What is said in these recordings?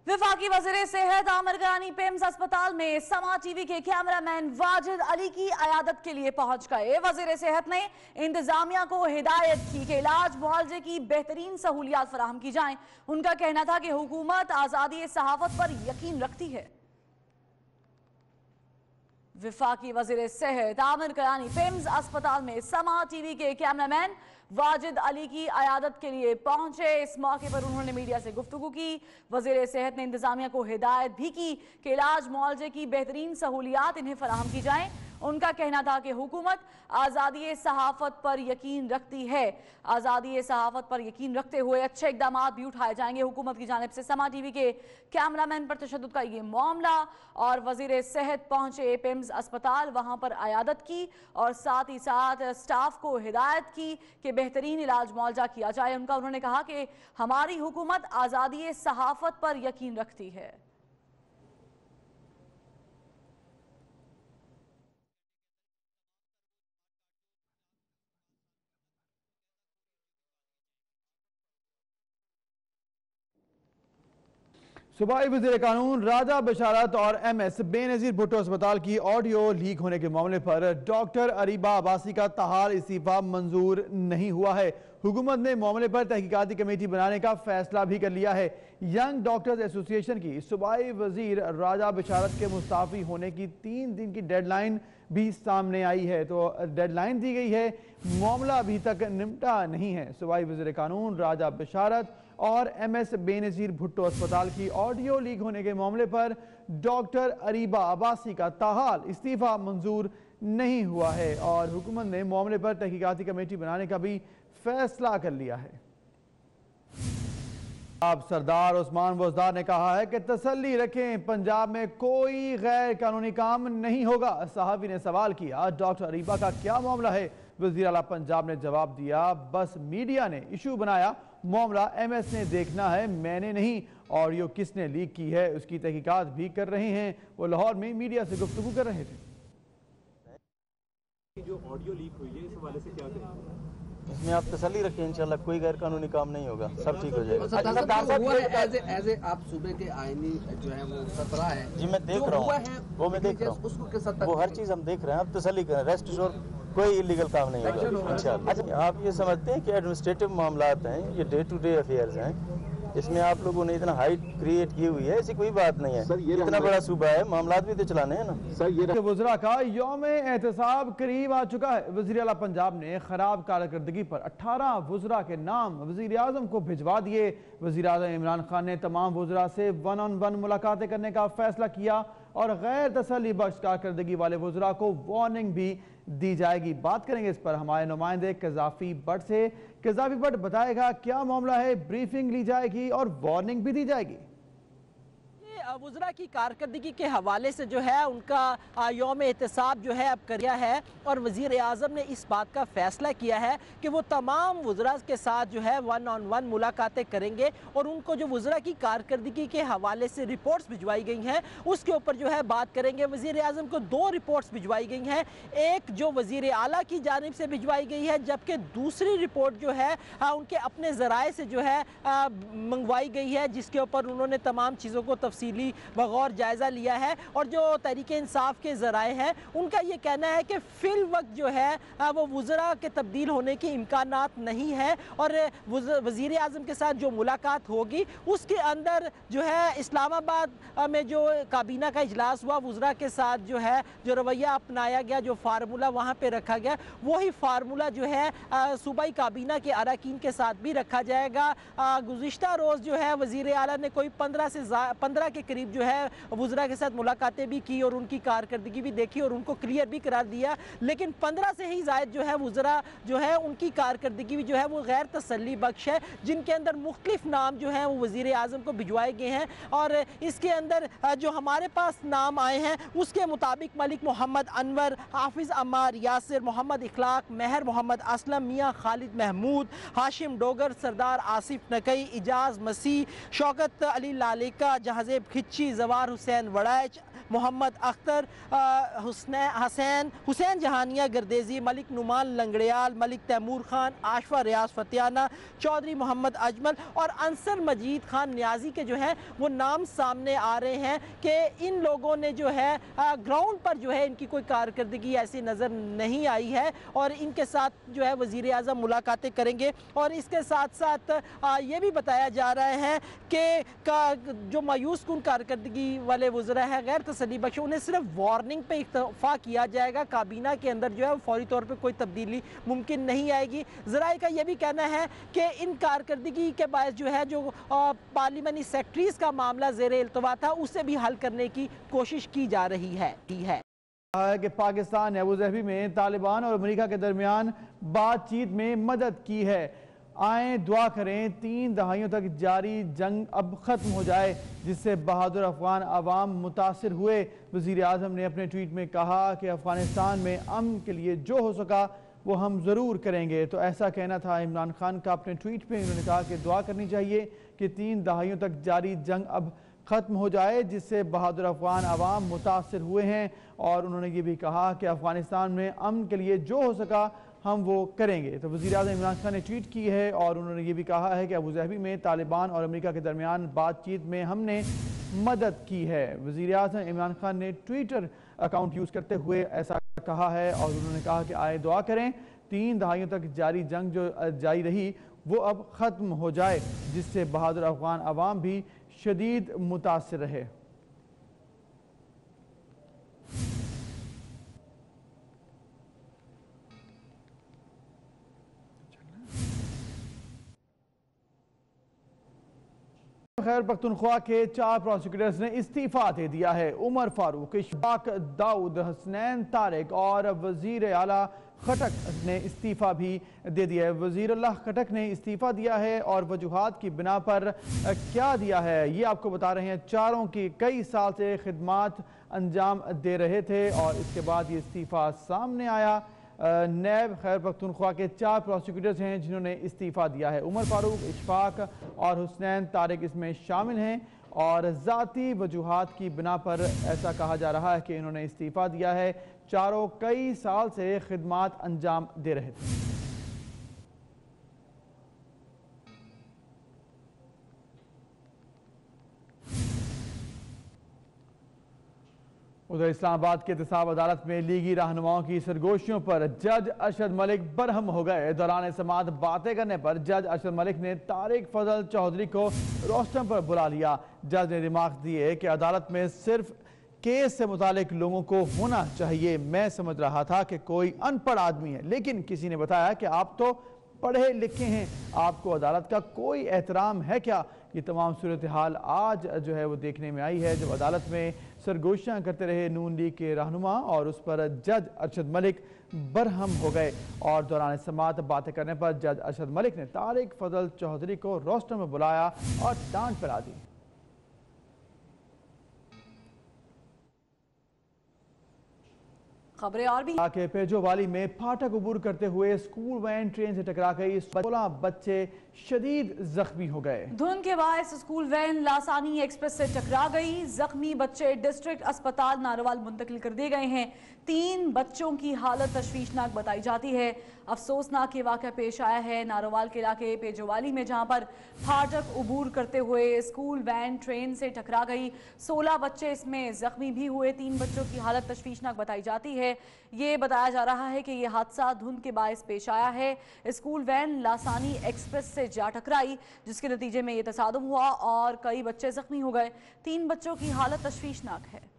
वफाकी वज़ीर सेहत आमिर करानी पेम्स अस्पताल में समा टीवी के कैमरामैन वाजिद अली की अयादत के लिए पहुंच गए। वज़ीर सेहत ने इंतजामिया को हिदायत की कि इलाज मुआवजे की बेहतरीन सहूलियात फराहम की जाएं। उनका कहना था कि हुकूमत आज़ादी सहाफत पर यकीन रखती है। वफाकी वज़ीर सेहत आमिर करानी पेम्स अस्पताल में समा टीवी के कैमरामैन वाजिद अली की अयादत के लिए पहुंचे। इस मौके पर उन्होंने मीडिया से गुफ्तगू की। वज़ीर सेहत ने इंतजामिया को हिदायत भी की कि इलाज मुआवजे की बेहतरीन सहूलियात इन्हें फराहम की जाएं। उनका कहना था कि हुकूमत आज़ादी सहाफत पर यकीन रखती है। आज़ादी सहाफत पर यकीन रखते हुए अच्छे इकदाम भी उठाए जाएंगे। हुकूमत की जानिब से समा टीवी के कैमरामैन पर तशद्दुद का ये मामला और वज़ीर सेहत पहुंचे पेम्स अस्पताल, वहां पर अयादत की और साथ ही साथ स्टाफ को हिदायत की कि बेहतरीन इलाज मुआवजा किया जाए। उन्होंने कहा कि हमारी हुकूमत आज़ादी सहाफत पर यकीन रखती है। सूबाई वज़ीर कानून राजा बशारत और MS बेनज़ीर भुट्टो अस्पताल की ऑडियो लीक होने के मामले पर डॉक्टर अरीबा अब्बासी का ताहाल इस्तीफा मंजूर नहीं हुआ है। हुकूमत ने मामले पर तहकीकाती कमेटी बनाने का फैसला भी कर लिया है। यंग डॉक्टर्स एसोसिएशन की सूबाई वज़ीर राजा बशारत के मुस्ताफ़ी होने की 3 दिन की डेडलाइन भी सामने आई है, तो डेडलाइन दी गई है, मामला अभी तक निपटा नहीं है। सूबाई वज़ीर कानून राजा बशारत और MS बेनज़ीर भुट्टो अस्पताल की ऑडियो लीक होने के मामले पर डॉक्टर अरीबा अब्बासी का ताहाल इस्तीफा मंजूर नहीं हुआ है और हुकूमत ने मामले पर तहकीकाती कमेटी बनाने का भी फैसला कर लिया है। अब सरदार उस्मान वज़दार ने कहा है कि तसल्ली रखें, पंजाब में कोई गैर कानूनी काम नहीं होगा। सहाफ़ी ने सवाल किया, डॉक्टर अरीबा का क्या मामला है? वज़ीर आला पंजाब ने जवाब दिया, बस मीडिया ने इशू बनाया, मामला MS ने देखना है, मैंने नहीं। ऑडियो किसने लीक की है उसकी तहकीकात भी कर रहे हैं। वो लाहौर में मीडिया से गुफ्तगू कर रहे थे। जो ऑडियो लीक हुई है इस हवाले से क्या कहेंगे? इसमें आप तसल्ली रखें, इंशाल्लाह कोई गैर कानूनी काम नहीं होगा, सब ठीक हो जाएगा। आप सूबे के आईनी जो है वो खतरा है जी, मैं देख रहा हूँ, वो मैं देख रहा हूँ, उसको किस हद तक वो हर चीज़ हम देख रहे हैं। आप तसल्ली करें, रेस्ट श्योर कोई इलीगल काम नहीं होगा इंशाल्लाह। अच्छा, आप ये समझते हैं कि एडमिनिस्ट्रेटिव मामलात हैं, ये डे टू डे अफेयर्स हैं, इसमें आप लोगों ने इतना हाइट क्रिएट की हुई है, ऐसी कोई बात नहीं है। इतना बड़ा सूबा है, मामलात भी तो चलाने हैं ना सर। ये वज़रा का यौम एहतसाब करीब आ चुका है। वज़ीर आला पंजाब ने खराब कारकर्दगी पर 18 वज़रा के नाम वज़ीर आज़म को भिजवा दिए। वज़ीर आज़म इमरान खान ने तमाम वज़रा से 1-on-1 मुलाकातें करने का फैसला किया और गैर तसल्ली बख्श कारकर्दगी वाले वज़रा को वार्निंग भी दी जाएगी। बात करेंगे इस पर हमारे नुमाइंदे कज़ाफ़ी भट्ट से। कज़ाफ़ी भट्ट बताएगा क्या मामला है, ब्रीफिंग ली जाएगी और वार्निंग भी दी जाएगी। वज़रा की कारकर्दगी के हवाले से जो है उनका यौम एहतसाब जो है अब कर दिया है और वज़ीर आज़म ने इस बात का फ़ैसला किया है कि वो तमाम वज़रा के साथ जो है 1-on-1 मुलाकातें करेंगे और उनको जो वज़रा की कारकर्दगी के हवाले से रिपोर्ट्स भिजवाई गई हैं उसके ऊपर जो है बात करेंगे। वज़ीर आज़म को 2 रिपोर्ट्स भिजवाई गई हैं, एक जो वज़ीर आला की जानिब से भिजवाई गई है, जबकि दूसरी रिपोर्ट जो है उनके अपने ज़राए से जो है मंगवाई गई है, जिसके ऊपर उन्होंने तमाम चीज़ों को तफसीली बगौर जायज़ा लिया है। और जो तहरीक इंसाफ के ज़राए हैं उनका ये कहना है कि फ़िल वक्त जो है वो वज़रा के तब्दील होने के इम्कानात नहीं है और वज़ीर आज़म के साथ जो मुलाकात होगी उसके अंदर जो है इस्लामाबाद में जो काबीना का इजलास हुआ, वज़रा के साथ जो है जो रवैया अपनाया गया, जो फार्मूला वहाँ पर रखा गया, वही फार्मूला जो है सूबाई काबीना के अरकान के साथ भी रखा जाएगा। गुज़िश्ता रोज़ जो है वज़ीर आला ने कोई 15 के करीब जो है वज़रा के साथ मुलाकातें भी की और उनकी कारकर्दगी भी देखी और उनको क्लियर भी करार दिया, लेकिन 15 से ही ज़ायद जो है वज़रा जो है उनकी कारकर्दगी भी जो है वो गैर तसल्ली बख्श है, जिनके अंदर मुख्तलिफ नाम जो हैं वो वज़ीर आज़म को भिजवाए गए हैं। और इसके अंदर जो हमारे पास नाम आए हैं उसके मुताबिक मलिक मोहम्मद अनवर, हाफिज़ अम्मार यासिर, मोहम्मद इखलाक, महर मोहम्मद असलम, मियाँ खालिद महमूद, हाशिम डोगर, सरदार आसिफ नकई, इजाज़ मसीह, शौकत अली लालिका, जहाज़ेब खिच्ची, जवार हुसैन वड़ैच, मोहम्मद अख्तर, हुसैन जहानिया गर्देजी, मलिक नुमान लंगड़ियाल, मलिक तैमूर खान, आशफा रियाज फतियाना, चौधरी मोहम्मद अजमल और अंसर मजीद खान न्याजी के जो है वो नाम सामने आ रहे हैं कि इन लोगों ने जो है ग्राउंड पर जो है इनकी कोई कारकर्दगी ऐसी नज़र नहीं आई है और इनके साथ जो है वज़ीर आज़म मुलाकातें करेंगे। और इसके साथ साथ ये भी बताया जा रहा है कि जो मायूस कुन कारकर्दगी वाले वज़रा है गैर तसल्ली बख्श, उन्हें सिर्फ वार्निंग पे इत्तफाक किया जाएगा, काबीना के अंदर जो है फौरी तौर पर कोई तब्दीली मुमकिन नहीं आएगी। ज़राए का यह भी कहना है कि इन कारकर्दगी के बायस जो है जो पार्लिमानी सेक्रेटरीज का मामला ज़ेरे इल्तवा था उसे भी हल करने की कोशिश की जा रही है कि पाकिस्तान ने अबू ज़हबी में तालिबान और अमेरिका के दरमियान बातचीत में मदद की है। आए दुआ करें 3 दहाइयों तक जारी जंग अब ख़त्म हो जाए जिससे बहादुर अफगान अवाम मुतासिर हुए। वज़ीर आज़म ने अपने ट्वीट में कहा कि अफ़गानिस्तान में अमन के लिए जो हो सका वो हम ज़रूर करेंगे। तो ऐसा कहना था इमरान खान का अपने ट्वीट में। उन्होंने कहा कि दुआ करनी चाहिए कि 3 दहाइयों तक जारी जंग अब ख़त्म हो जाए जिससे बहादुर अफगान अवाम मुतासिर हुए हैं। और उन्होंने ये भी कहा कि अफ़गानिस्तान में अमन के लिए जो हो सका हम वो करेंगे। तो वज़ीर आज़म इमरान खान ने ट्वीट की है और उन्होंने ये भी कहा है कि अबू ज़हबी में तालिबान और अमेरिका के दरमियान बातचीत में हमने मदद की है। वज़ीर आज़म इमरान खान ने ट्विटर अकाउंट यूज़ करते हुए ऐसा कहा है और उन्होंने कहा कि आए दुआ करें 3 दहाइयों तक जारी जंग जो जारी रही वो अब ख़त्म हो जाए जिससे बहादुर अफगान अवाम भी शदीद मुतासिर रहे। खैबर पख्तूनख्वा के 4 प्रोसिक्यूटर्स ने इस्तीफा दे दिया है। उमर फारूक, इशफाक दाऊद, हसनैन तारिक और वजीर आला खटक ने इस्तीफा भी दे दिया है। वजीरुल्लाह खटक ने इस्तीफा दिया है और वजूहात की बिना पर क्या दिया है ये आपको बता रहे हैं। चारों की कई साल से खिदमात अंजाम दे रहे थे और इसके बाद ये इस्तीफा सामने आया। नैब खैबर पख्तूनख्वा के 4 प्रोसिक्यूटर्स हैं जिन्होंने इस्तीफा दिया है। उमर फारूक, इशफाक और हुसनैन तारिक इसमें शामिल हैं और ज़ाती वजूहात की बिना पर ऐसा कहा जा रहा है कि इन्होंने इस्तीफा दिया है। चारों कई साल से खिदमात अंजाम दे रहे थे। उधर इस्लामाबाद के एहतसाब अदालत में लीगी रहनुमाओं की सरगोशियों पर जज अरशद मलिक बरहम हो गए। दौरान समाअत बातें करने पर जज अरशद मलिक ने तारिक फजल चौधरी को रोस्टम पर बुला लिया। जज ने रिमार्क दिए कि अदालत में सिर्फ केस से मुतालिक लोगों को होना चाहिए। मैं समझ रहा था कि कोई अनपढ़ आदमी है, लेकिन किसी ने बताया कि आप तो पढ़े लिखे हैं, आपको अदालत का कोई एहतराम है क्या? ये तमाम सूरत हाल आज जो है वो देखने में आई है जब अदालत में सरगोशियाँ करते रहे नून लीग के रहनुमा और उस पर जज अरशद मलिक बरहम हो गए। और दौरान समाअत बातें करने पर जज अरशद मलिक ने तारिक फजल चौधरी को रोस्टर में बुलाया और डांट पड़ा दी। खबरें और भी के पेजोवाली में फाटक अबूर करते हुए स्कूल वैन ट्रेन से टकरा गई। 16 बच्चे शदीद जख्मी हो गए। धुंध के बायस स्कूल वैन लासानी एक्सप्रेस से टकरा गई। जख्मी बच्चे डिस्ट्रिक्ट अस्पताल नारोवाल मुंतकिल कर दिए गए हैं। 3 बच्चों की हालत तशवीशनाक बताई जाती है। अफसोसनाक ये वाक़या पेश आया है नारोवाल के इलाके पेजोवाली में, जहां पर फाटक अबूर करते हुए स्कूल वैन ट्रेन से टकरा गई। 16 बच्चे इसमें जख्मी भी हुए। 3 बच्चों की हालत तशवीशनाक बताई जाती है। ये बताया जा रहा है कि यह हादसा धुंध के बायस पेश आया है। स्कूल वैन लासानी एक्सप्रेस से जा टकराई जिसके नतीजे में यह तसादुम हुआ और कई बच्चे जख्मी हो गए। 3 बच्चों की हालत तशवीशनाक है।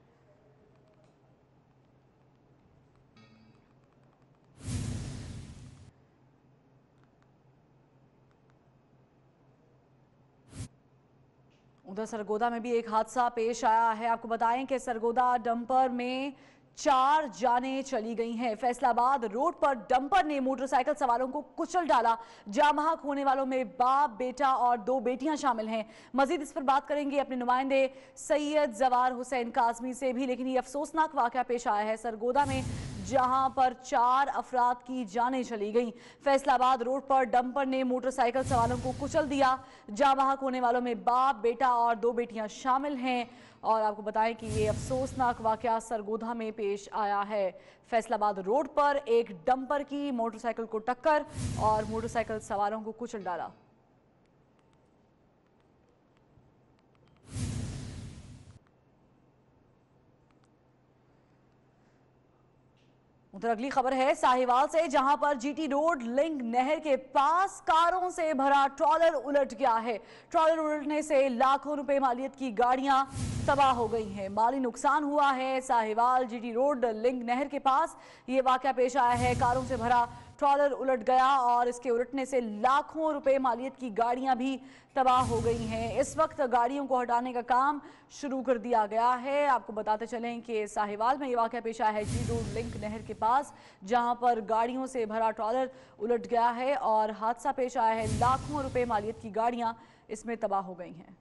उधर सरगोदा में भी एक हादसा पेश आया है। आपको बताएं कि सरगोदा डंपर में 4 जानें चली गई हैं। फैसलाबाद रोड पर डंपर ने मोटरसाइकिल सवारों को कुचल डाला। जामहाक होने वालों में बाप, बेटा और 2 बेटियां शामिल हैं। मजीद इस पर बात करेंगे अपने नुमाइंदे सैयद जवार हुसैन काजमी से भी, लेकिन ये अफसोसनाक वाकया पेश आया है। सरगोदा में जहां पर 4 अफराद की जानें चली गईं। फैसलाबाद रोड पर डंपर ने मोटरसाइकिल सवारों को कुचल दिया। जाँ बहक होने वालों में बाप, बेटा और 2 बेटियां शामिल हैं। और आपको बताएं कि ये अफसोसनाक वाकया सरगोधा में पेश आया है। फैसलाबाद रोड पर एक डंपर की मोटरसाइकिल को टक्कर और मोटरसाइकिल सवारों को कुचल डाला। उधर अगली खबर है साहिवाल से, जहां पर जीटी रोड लिंक नहर के पास कारों से भरा ट्रॉलर उलट गया है। ट्रॉलर उलटने से लाखों रुपए मालियत की गाड़ियां तबाह हो गई हैं। माली नुकसान हुआ है। साहिवाल जीटी रोड लिंक नहर के पास ये वाकया पेश आया है। कारों से भरा ट्रॉलर उलट गया और इसके उलटने से लाखों रुपए मालियत की गाड़ियां भी तबाह हो गई हैं। इस वक्त गाड़ियों को हटाने का काम शुरू कर दिया गया है। आपको बताते चलें कि साहिवाल में ये वाकया पेश आया है जीटी रोड लिंक नहर के पास, जहां पर गाड़ियों से भरा ट्रॉलर उलट गया है और हादसा पेश आया है। लाखों रुपए मालियत की गाड़ियां इसमें तबाह हो गई हैं।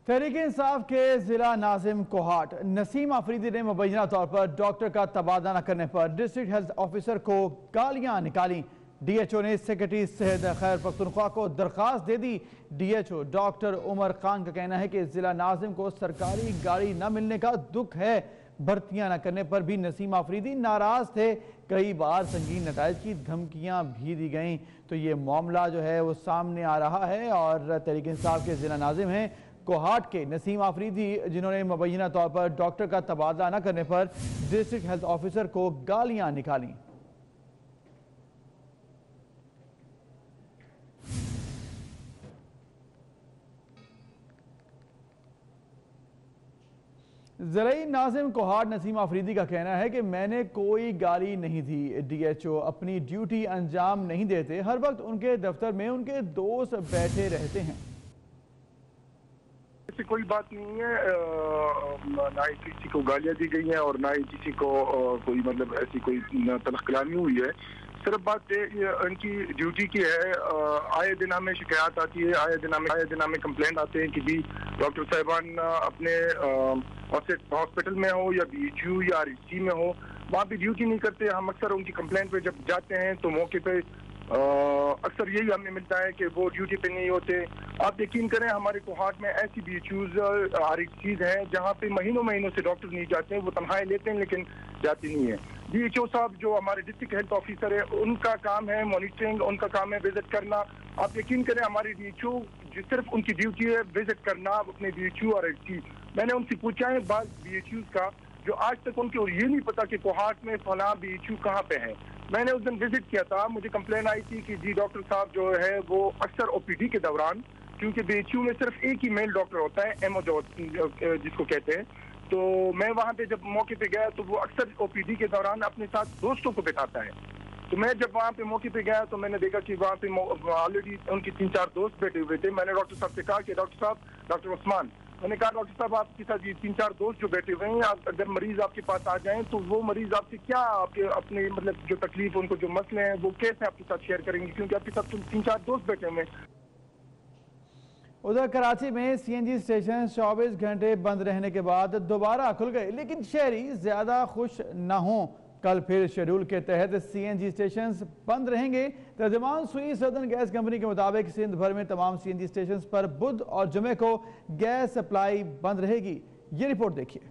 तहरीक-ए-इंसाफ के जिला नाजिम कोहाट नसीम आफरीदी ने मुबैना तौर पर डॉक्टर का तबादला न करने पर डिस्ट्रिक्ट हेल्थ ऑफिसर को गालियां निकाली। डीएचओ ने सेक्रेटरी सेहत खैर पख्तूनख्वा को दरख्वास्त दे दी। डीएचओ डॉक्टर उमर खान का कहना है कि जिला नाजिम को सरकारी गाड़ी न मिलने का दुख है। भर्तियां न करने पर भी नसीम आफरीदी नाराज थे। कई बार संगीन नताइज की धमकियां भी दी गईं। तो ये मामला जो है वो सामने आ रहा है और तहरीक-ए-इंसाफ के जिला नाजिम हैं कोहाट के नसीम आफरीदी, जिन्होंने मुबैना तौर पर डॉक्टर का तबादला न करने पर डिस्ट्रिक्ट हेल्थ ऑफिसर को गालियां निकाली। ज़राई नाज़िम कोहाट नसीम आफरीदी का कहना है कि मैंने कोई गाली नहीं दी। डीएचओ अपनी ड्यूटी अंजाम नहीं देते। हर वक्त उनके दफ्तर में उनके दोस्त बैठे रहते हैं। ऐसी कोई बात नहीं है, ना ही किसी को गालियां दी गई हैं और ना ही किसी को कोई मतलब ऐसी कोई तलख कलामी हुई है। सिर्फ बात इनकी ड्यूटी की है। आए दिन हमें शिकायत आती है, आए दिन हमें कंप्लेंट आते हैं कि भी डॉक्टर साहिबान अपने हॉस्पिटल में हो या बीएचयू या आरएचसी में हो, वहाँ पे ड्यूटी नहीं करते। हम अक्सर उनकी कंप्लेंट पे जब जाते हैं तो मौके पे अक्सर यही हमें मिलता है कि वो ड्यूटी पे नहीं होते। आप यकीन करें हमारे कोहाट में ऐसी बीएचयूज आरएचसीज हैं जहाँ पे महीनों महीनों से डॉक्टर नहीं जाते हैं। वो तनख्वाहें लेते हैं लेकिन जाते नहीं है। डीएचओ साहब जो हमारे डिस्ट्रिक्ट हेल्थ ऑफिसर है, उनका काम है मॉनिटरिंग, उनका काम है विजिट करना। आप यकीन करें हमारे डीएचओ सिर्फ उनकी ड्यूटी है विजिट करना अपने बीएचयू और आरएचसी। मैंने उनसे पूछा है बाद बीएचयूज का जो आज तक उनको ये नहीं पता कि कोहाट में फला बीएचयू कहाँ पे है। मैंने उस दिन विजिट किया था, मुझे कंप्लेन आई थी कि जी डॉक्टर साहब जो है वो अक्सर ओपीडी के दौरान, क्योंकि बीएचयू में सिर्फ एक ही मेल डॉक्टर होता है एमओ जिसको कहते हैं, तो मैं वहाँ पे जब मौके पे गया तो वो अक्सर ओपीडी के दौरान अपने साथ दोस्तों को बिठाता है। तो मैं जब वहाँ पे मौके पे गया तो मैंने देखा कि वहाँ पे ऑलरेडी उनके 3-4 दोस्त बैठे हुए थे। मैंने डॉक्टर साहब से कहा कि डॉक्टर साहब, डॉक्टर उस्मान, मैंने कहा डॉक्टर साहब आपके साथ ये 3-4 दोस्त जो बैठे हुए हैं, आप अगर मरीज आपके पास आ जाएं तो वो मरीज आपसे क्या आपके अपने मतलब जो तकलीफ उनको जो मसले हैं वो कैसे आपके साथ शेयर करेंगे, क्योंकि आपके साथ 3-4 दोस्त बैठे हुए हैं। उधर कराची में सीएनजी स्टेशन 24 घंटे बंद रहने के बाद दोबारा खुल गए, लेकिन शहरी ज्यादा खुश न हों। कल फिर शेड्यूल के तहत सीएनजी स्टेशन बंद रहेंगे। तर्जुमान सुई सदर्न गैस कंपनी के मुताबिक सिंध भर में तमाम सीएनजी स्टेशन पर बुध और जुमे को गैस सप्लाई बंद रहेगी। ये रिपोर्ट देखिए।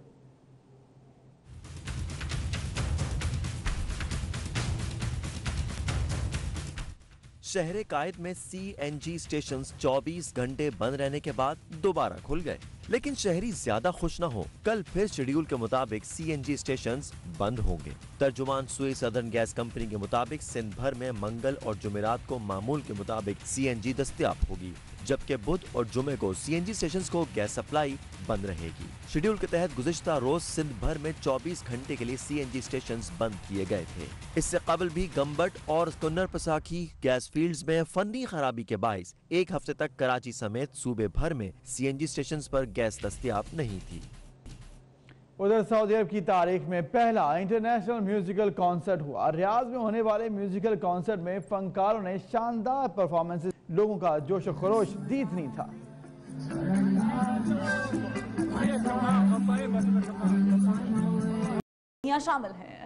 शहर कायद में सीएनजी स्टेशन 24 घंटे बंद रहने के बाद दोबारा खुल गए, लेकिन शहरी ज्यादा खुश न हो। कल फिर शेड्यूल के मुताबिक सीएनजी स्टेशंस बंद होंगे। तर्जुमान सुई सदर्न गैस कंपनी के मुताबिक सिंध भर में मंगल और जुमेरात को मामूल के मुताबिक सीएनजी दस्तयाब होगी, जबकि बुध और जुमे को सीएनजी स्टेशंस को गैस सप्लाई बंद रहेगी। शेड्यूल के तहत गुज़िश्ता रोज सिंध भर में 24 घंटे के लिए सीएनजी स्टेशंस बंद किए गए थे। इससे कबल भी गम्बट और कुन्नर पसाखी गैस फील्ड्स में फनी खराबी के बाइस एक हफ्ते तक कराची समेत सूबे भर में सीएनजी स्टेशंस पर गैस दस्तयाब नहीं थी। उधर सऊदी अरब की तारीख में पहला इंटरनेशनल म्यूजिकल कॉन्सर्ट हुआ। रियाज में होने वाले म्यूजिकल कॉन्सर्ट में फनकारों ने शानदार परफॉर्मेंसेस, लोगों का जोश व खरोश दीदनी था। शामिल हैं।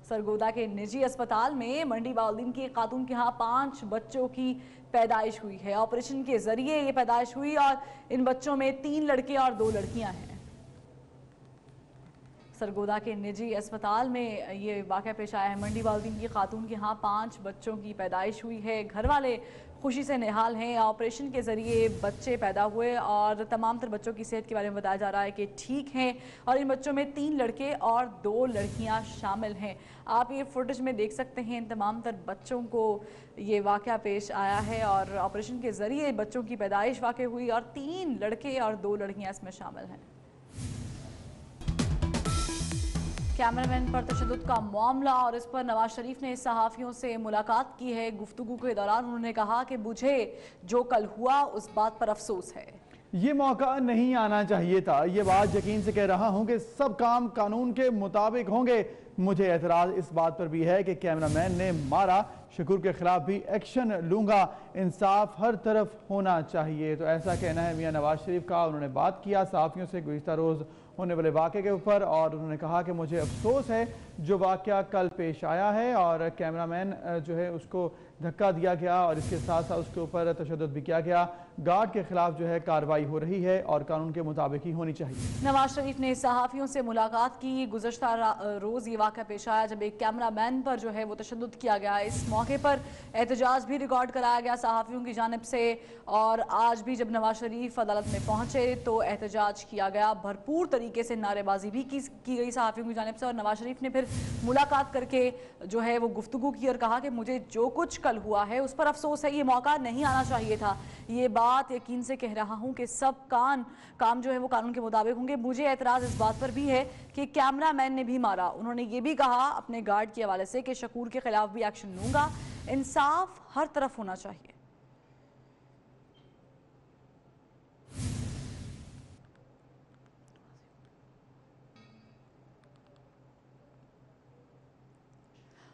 सरगोदा के निजी अस्पताल में मंडी बाउद्दीन की खातून के यहाँ 5 बच्चों की पैदाइश हुई है। ऑपरेशन के जरिए ये पैदाइश हुई और इन बच्चों में 3 लड़के और 2 लड़कियां हैं। सरगोदा के निजी अस्पताल में ये वाक़या पेश आया है। मंडी बाउद्दीन की खातून के यहाँ 5 बच्चों की पैदाइश हुई है। घर वाले खुशी से निहाल हैं। ऑपरेशन के ज़रिए बच्चे पैदा हुए और तमाम तर बच्चों की सेहत के बारे में बताया जा रहा है कि ठीक हैं और इन बच्चों में 3 लड़के और 2 लड़कियां शामिल हैं। आप ये फुटेज में देख सकते हैं, इन तमाम तर बच्चों को ये वाक़या पेश आया है और ऑपरेशन के ज़रिए बच्चों की पैदाइश वाक़ई हुई और 3 लड़के और 2 लड़कियाँ इसमें शामिल हैं। कैमरामैन पर तशद्दुद का मामला और इस पर नवाज शरीफ ने सहाफ़ियों से मुलाकात की है। गुफ्तगू के दौरान उन्होंने कहा कि मुझे जो कल हुआ उस बात पर अफसोस है। ये मौका नहीं आना चाहिए था। ये बात यकीन से कह रहा हूं कि सब काम कानून के मुताबिक होंगे। मुझे एतराज़ इस बात पर भी है कि कैमरामैन ने मारा। शकूर के खिलाफ भी एक्शन लूंगा। इंसाफ हर तरफ होना चाहिए। तो ऐसा कहना है मियां नवाज शरीफ का। उन्होंने बात किया सहाफ़ियों से गुज़िश्ता रोज़ होने वाले वाक़े के ऊपर और उन्होंने कहा कि मुझे अफसोस है जो वाक़या कल पेश आया है और कैमरामैन जो है उसको धक्का दिया गया और इसके साथ साथ उसके ऊपर तशद्दुद भी किया गया। गार्ड के खिलाफ जो है कार्रवाई हो रही है और कानून के मुताबिक ही होनी चाहिए। नवाज शरीफ ने सहाफ़ियों से मुलाकात की। गुज़श्ता रोज़ ये वाक़या पेश आया जब एक कैमरामैन पर जो है वो तशद्दुद किया गया। इस मौके पर एहतजाज भी रिकॉर्ड कराया गया सहाफ़ियों की जानिब से और आज भी जब नवाज शरीफ अदालत में पहुँचे तो एहतजाज किया गया। भरपूर तरीके से नारेबाजी भी की गई सहाफ़ियों की जानिब से और नवाज शरीफ ने फिर मुलाकात करके जो है वो गुफ्तगू की और कहा कि मुझे जो कुछ कल हुआ है उस पर अफसोस है। ये मौका नहीं आना चाहिए था। ये बात यकीन से कह रहा हूँ कि सब काम जो है वो कानून के मुताबिक होंगे। मुझे एतराज़ इस बात पर भी है कि कैमरामैन ने भी मारा। उन्होंने ये भी कहा अपने गार्ड के हवाले से कि शकूर के खिलाफ भी एक्शन लूंगा। इंसाफ हर तरफ होना चाहिए।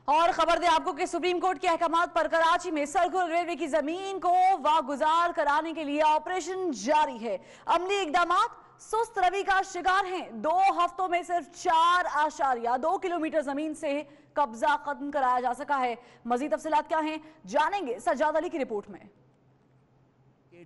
और खबर दें आपको कि सुप्रीम कोर्ट के अहकामात पर कराची में सर्कुलर रेलवे की जमीन को वागुजार कराने के लिए ऑपरेशन जारी है। अमली इकदामात सुस्त रवि का शिकार हैं। 2 हफ्तों में सिर्फ 4.2 किलोमीटर जमीन से कब्जा खत्म कराया जा सका है। मजीद तफसीलात क्या हैं जानेंगे सज्जाद अली की रिपोर्ट में।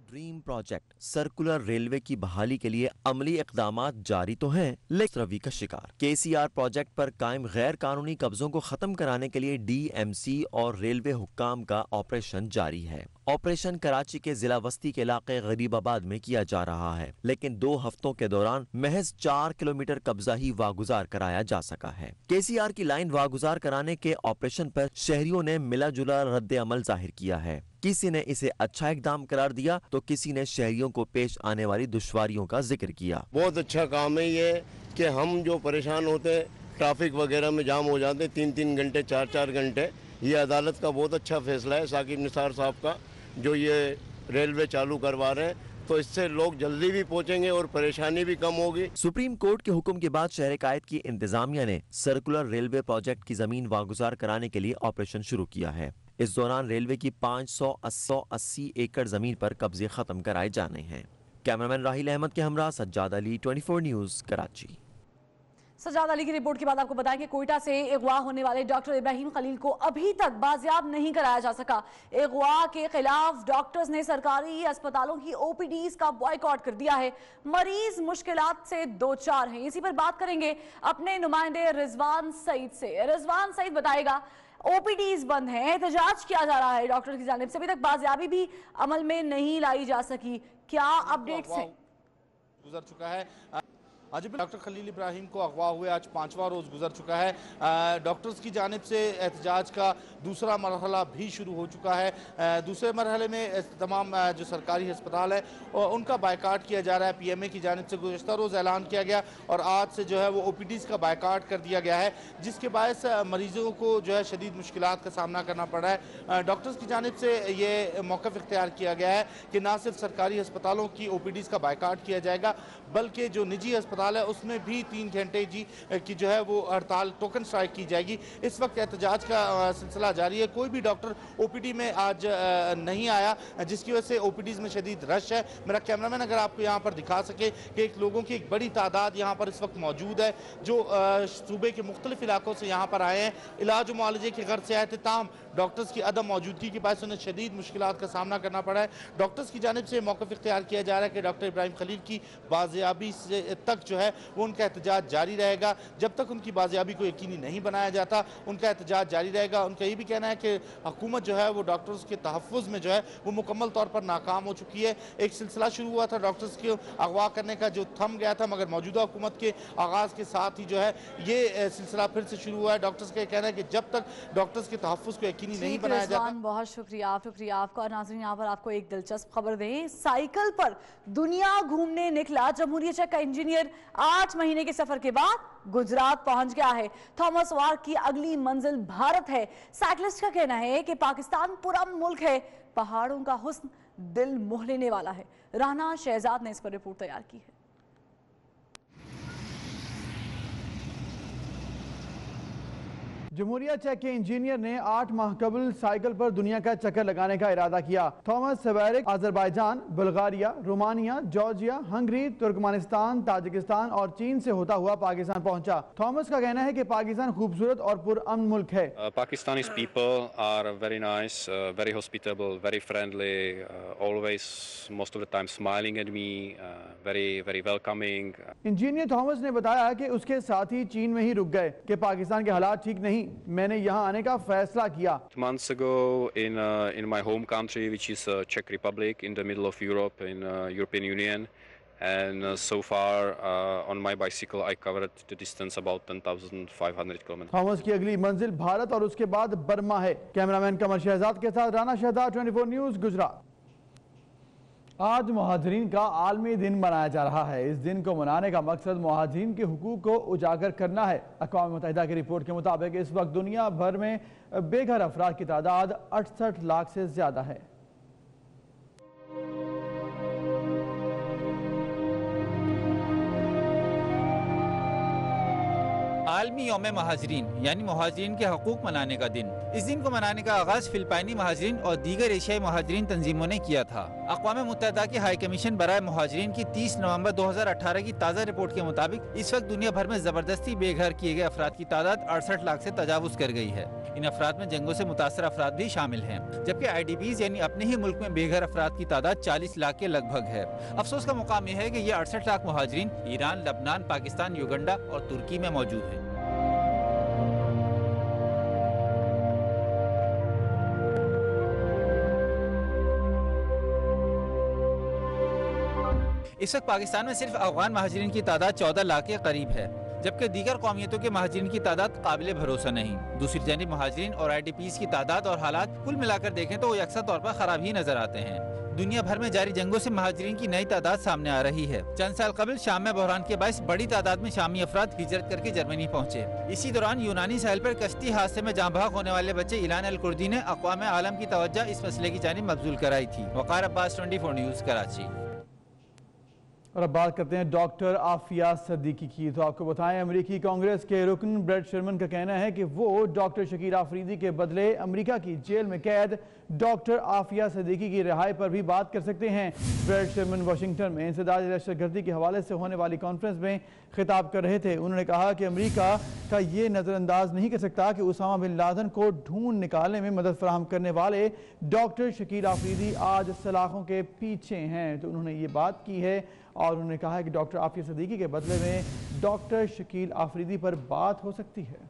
ड्रीम प्रोजेक्ट सर्कुलर रेलवे की बहाली के लिए अमली इकदामात जारी तो हैं, लेकिन रवि का शिकार। KCR प्रोजेक्ट पर कायम गैर कानूनी कब्जों को खत्म कराने के लिए DMC और रेलवे हुक्काम का ऑपरेशन जारी है। ऑपरेशन कराची के जिला वस्ती के इलाके गरीबाबाद में किया जा रहा है, लेकिन 2 हफ्तों के दौरान महज 4 किलोमीटर कब्जा ही वागुजार कराया जा सका है। KCR की लाइन वागुजार कराने के ऑपरेशन पर शहरियों ने मिला जुला रद्द अमल जाहिर किया है। किसी ने इसे अच्छा इकदाम करार दिया तो किसी ने शहरियों को पेश आने वाली दुश्वारियों का जिक्र किया। बहुत अच्छा काम है ये कि हम जो परेशान होते ट्रैफिक वगैरह में जाम हो जाते 3-3 घंटे 4-4 घंटे, ये अदालत का बहुत अच्छा फैसला है साकिब निसार साहब का जो ये रेलवे चालू करवा रहे हैं, तो इससे लोग जल्दी भी पहुंचेंगे और परेशानी भी कम होगी। सुप्रीम कोर्ट के हुक्म के बाद शहर कायद की इंतजामिया ने सर्कुलर रेलवे प्रोजेक्ट की जमीन वागुजार कराने के लिए ऑपरेशन शुरू किया है। इस दौरान रेलवे की 580 एकड़ जमीन पर कब्जे खत्म कराए जाने हैं। कैमरामैन राहिल अहमद के हमरा सज्जाद अली, 24 न्यूज़, कराची। सज्जाद अली की रिपोर्ट के बाद आपको बताएं कि कोयटा से अगवा होने वाले डॉक्टर इब्राहिम खलील को अभी तक बाजियाब नहीं कराया जा सका। अगवा के खिलाफ डॉक्टर्स ने सरकारी अस्पतालों की OPDs का बॉयकॉट कर दिया है। मरीज मुश्किलात से 2-4 हैं। इसी पर बात करेंगे अपने नुमाइंदे रिजवान सईद से। रिजवान सईद बताएगा, OPDs बंद हैं, एहतजाज किया जा रहा है डॉक्टर की जानिब से, अभी तक बाजियाबी भी अमल में नहीं लाई जा सकी। क्या अपडेट्स हैं? गुजर चुका है आज डॉक्टर खलील इब्राहिम को अगवा हुए आज 5वां रोज़ गुजर चुका है। डॉक्टर्स की जानिब से एहतजाज का दूसरा मरहला भी शुरू हो चुका है। दूसरे मरहले में तमाम जो सरकारी अस्पताल है उनका बायकाट किया जा रहा है। PMA की जानिब से गुज़श्ता रोज़ ऐलान किया गया और आज से जो है वो OPDs का बायकाट कर दिया गया है, जिसके बायस मरीजों को जो है शदीद मुश्किलात का सामना करना पड़ रहा है। डॉक्टर्स की जानिब से ये मौक़िफ़ इख्तियार किया गया है कि ना सिर्फ सरकारी अस्पतालों की OPDs का बायकाट किया जाएगा, बल्कि जो निजी अस्पताल अस्पताल है उसमें भी 3 घंटे की जो है वो हड़ताल टोकन स्ट्राइक की जाएगी। इस वक्त एहतजाज का सिलसिला जारी है। कोई भी डॉक्टर ओपीडी में आज नहीं आया, जिसकी वजह से ओपीडीज में शदीद रश है। मेरा कैमरामैन अगर आपको यहाँ पर दिखा सके कि लोगों की एक बड़ी तादाद यहाँ पर इस वक्त मौजूद है जो सूबे के मुख्तलिफ इलाकों से यहाँ पर आए हैं, इलाज मुआलजे की गर्ज से आए थे। ताम डॉक्टर्स की अदम मौजूदगी के बायस उन्हें शदीद मुश्किलात का सामना करना पड़ा है। डॉक्टर्स की जानिब से मौक़िफ़ इख्तियार किया जा रहा है कि डॉक्टर इब्राहिम खलील की बाजियाबी से तक जो है वो उनका एहतजाज जारी रहेगा। जब तक उनकी बाजियाबी को यकीनी नहीं बनाया जाता उनका एहतजाज जारी रहेगा। उनका ये भी कहना है कि हुकूमत जो है वो डॉक्टर्स के तहफ़्फ़ुज़ में जो है वो मुकम्मल तौर पर नाकाम हो चुकी है। एक सिलसिला शुरू हुआ था डॉक्टर्स को अगवा करने का जो थम गया था, मगर मौजूदा हुकूमत के आगाज़ के साथ ही जो है ये सिलसिला फिर से शुरू हुआ है। डॉक्टर्स का कहना है कि जब तक डॉक्टर्स के तहफ़्फ़ुज़ को यकीनी नहीं बनाया जाता। बहुत शुक्रिया आपका। और नाज़रीन यहाँ पर आपको एक दिलचस्प खबर दें, साइकिल पर दुनिया घूमने निकला जमहूरिया चेक का इंजीनियर 8 महीने के सफर के बाद गुजरात पहुंच गया है। थॉमस वार्क की अगली मंजिल भारत है। साइकिलिस्ट का कहना है कि पाकिस्तान पुरअमन मुल्क है, पहाड़ों का हुस्न दिल मोह लेने वाला है। राना शहजाद ने इस पर रिपोर्ट तैयार की है। जमहूरिया चेक के इंजीनियर ने 8 माह कबल साइकिल पर दुनिया का चक्कर लगाने का इरादा किया। थॉमस सवेरिक Azerbaijan, Bulgaria, Romania, Georgia, Hungary, Turkmenistan, Tajikistan और चीन से होता हुआ पाकिस्तान पहुंचा। थॉमस का कहना है कि पाकिस्तान खूबसूरत और पुरअमन मुल्क है। Pakistanis people are very nice, very hospitable, very friendly, always most of the time smiling at me, very welcoming. Engineer Thomas ने बताया कि उसके साथी चीन में ही रुक गए कि पाकिस्तान के हालात ठीक नहीं, मैंने यहाँ आने का फैसला किया। Months ago in my home country, which is Czech Republic, in the middle of Europe, in European Union, and so far on my bicycle I covered the distance about 10,500 kilometers. Thomas की अगली मंजिल भारत और उसके बाद Burma है। Cameraman कमर शहजाद के साथ Rana Shahzad, 24 news, Gujarat. आज मुहाजिरीन का आलमी दिन मनाया जा रहा है। इस दिन को मनाने का मकसद मुहाजिरीन के हुकूक को उजागर करना है। अक़वाम मुत्तहिदा की रिपोर्ट के मुताबिक इस वक्त दुनिया भर में बेघर अफराद की तादाद 68 लाख से ज़्यादा है। आलमी यौम महाजरीन यानी महाजरीन के हकूक मनाने का दिन। इस दिन को मनाने का आगाज फिलिपाइनी महाजरीन और दीगर एशियाई महाजरीन तंजीमों ने किया था। अक़वाम मुत्तहिदा की हाई कमीशन बराए महाजरीन की 30 नवंबर 2018 की ताज़ा रिपोर्ट के मुताबिक इस वक्त दुनिया भर में जबरदस्ती बेघर किए गए अफराद की तादाद 68 लाख से तजावुज कर गई है। इन अफराद में जंगों से मुतासर अफराद भी शामिल हैं, जबकि IDPs यानी अपने ही मुल्क में बेघर अफराद की तादाद 40 लाख के लगभग है। अफसोस का मुकाम यह है कि ये 68 लाख महाजरीन ईरान, लबनान, पाकिस्तान, युगांडा और तुर्की में मौजूद हैं। इस वक्त पाकिस्तान में सिर्फ अफगान महाजरीन की तादाद 14 लाख के करीब है, जबकि दीगर कौमियतों के महाजरीन की तादाद काबिल भरोसा नहीं। दूसरी जानिब महाजरीन और IDPs की तादाद और हालात कुल मिलाकर देखें तो वो यकसा तौर पर खराब ही नजर आते हैं। दुनिया भर में जारी जंगों से महाजरीन की नई तादाद सामने आ रही है। चंद साल कबल शाम में बहरान के बायस बड़ी तादाद में शामी अफराद हिजरत करके जर्मनी पहुंचे। इसी दौरान यूनानी साहिल पर कश्ती हादसे में जाँ बहक होने वाले बच्चे इलान अल कुर्दी ने अक़वाम आलम की तवज्जो इस मसले की जानिब मबजूल कराई थी। वक़ार अब्बास, 24 न्यूज़, कराची। और अब बात करते हैं डॉक्टर आफिया सदीकी की। तो आपको बताएं, अमेरिकी कांग्रेस के रुकन ब्रेट शर्मन का कहना है कि वो डॉक्टर शकील आफरीदी के बदले अमेरिका की जेल में कैद डॉक्टर आफिया सदीकी की रिहाई पर भी बात कर सकते हैं। ब्रेट शर्मन वाशिंगटन में इंसदाद दहशतगर्दी के हवाले से होने वाली कॉन्फ्रेंस में खिताब कर रहे थे। उन्होंने कहा कि अमेरिका का ये नज़रअंदाज नहीं कर सकता कि उसामा बिन लादेन को ढूंढ निकालने में मदद फराहम करने वाले डॉक्टर शकील आफरीदी आज सलाखों के पीछे हैं। तो उन्होंने ये बात की है और उन्होंने कहा है कि डॉक्टर आफिया सदीकी के बदले में डॉक्टर शकील आफरीदी पर बात हो सकती है।